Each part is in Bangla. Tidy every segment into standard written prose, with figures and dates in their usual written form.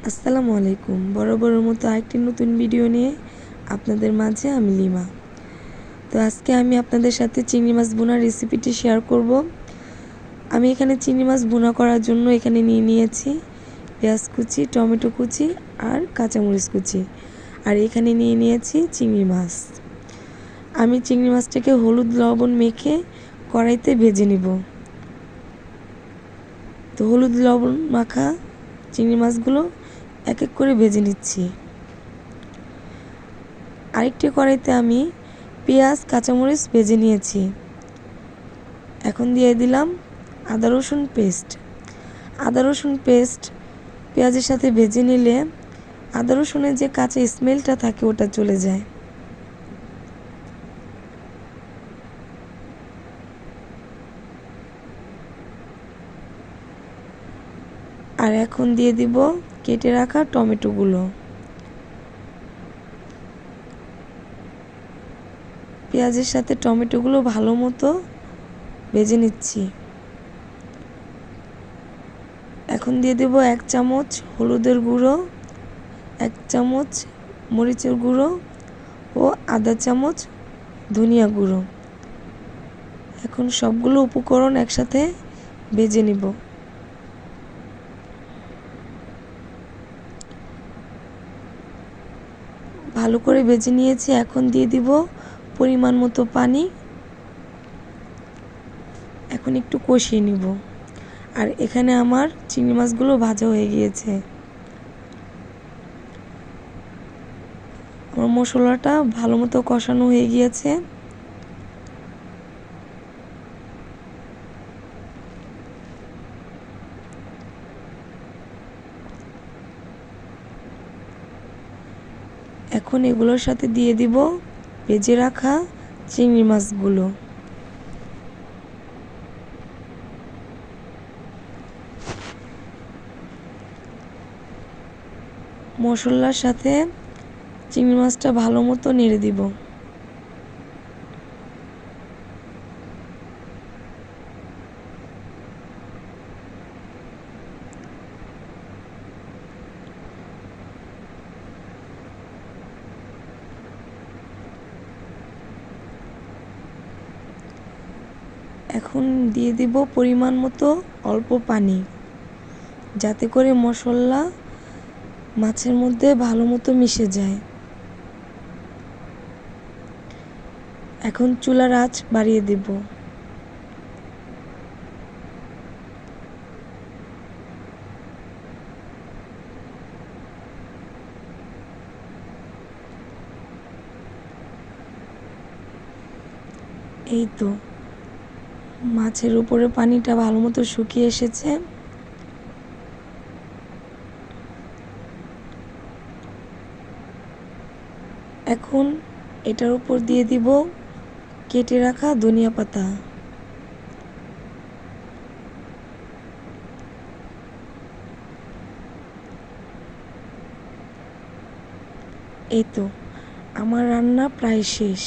আসসালামু আলাইকুম। বরাবরের মতো আরেকটি নতুন ভিডিও নিয়ে আপনাদের মাঝে আমি লিমা। তো আজকে আমি আপনাদের সাথে চিংড়ি মাছ ভুনার রেসিপিটি শেয়ার করব। আমি এখানে চিংড়ি মাছ ভুনা করার জন্য এখানে নিয়ে নিয়েছি পেঁয়াজ কুচি, টমেটো কুচি আর কাঁচামরিচ কুচি। আর এখানে নিয়ে নিয়েছি চিংড়ি মাছ। আমি চিংড়ি মাছটাকে হলুদ লবণ মেখে কড়াইতে ভেজে নিব। তো হলুদ লবণ মাখা চিংড়ি মাছগুলো এক এক করে ভেজে নিচ্ছি। আরেকটি কড়াইতে আমি পেঁয়াজ কাঁচামরিচ ভেজে নিয়েছি। এখন দিয়ে দিলাম আদা রসুন পেস্ট। আদা রসুন পেস্ট পেঁয়াজের সাথে ভেজে নিলে আদা রসুনের যে কাঁচা স্মেলটা থাকে ওটা চলে যায়। আর এখন দিয়ে দিব কেটে রাখা টমেটোগুলো। পেঁয়াজের সাথে টমেটোগুলো ভালো মতো ভেজে নিচ্ছি। এখন দিয়ে দেব 1 চামচ হলুদের গুঁড়ো, 1 চামচ মরিচের গুঁড়ো ও আধা চামচ ধনিয়া গুঁড়ো। এখন সবগুলো উপকরণ একসাথে ভেজে নিব। ভালো করে ভেজে নিয়েছি। এখন দিয়ে দিব পরিমাণ মতো পানি। এখন একটু কষিয়ে নিব। আর এখানে আমার চিংড়ি মাছগুলো ভাজা হয়ে গিয়েছে। আমার মশলাটা ভালো মতো কষানো হয়ে গিয়েছে। এখন এগুলোর সাথে দিয়ে দিব ভেজে রাখা চিংড়ি মাছগুলো। মশলার সাথে চিংড়ি মাছটা ভালো মতো নেড়ে দিব। এখন দিয়ে দিব পরিমাণ মতো অল্প পানি, যাতে করে মশলা মাছের মধ্যে ভালো মতো মিশে যায়। এখন চুলার আঁচ বাড়িয়ে দেব। এই তো মাছের উপরে পানিটা ভালো মতো শুকিয়ে এসেছে। এখন এটার উপর দিয়ে দিব কেটে রাখা ধনিয়া পাতা। এই তো আমার রান্না প্রায় শেষ।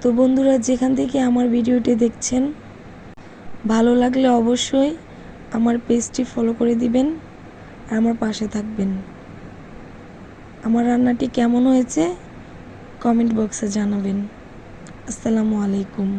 তো বন্ধুরা, যেখান থেকে আমার ভিডিওটি দেখছেন, ভালো লাগলে অবশ্যই আমার পেজটি ফলো করে দিবেন আর আমার পাশে থাকবেন। আমার রান্নাটি কেমন হয়েছে কমেন্ট বক্সে জানাবেন। আসসালামু আলাইকুম।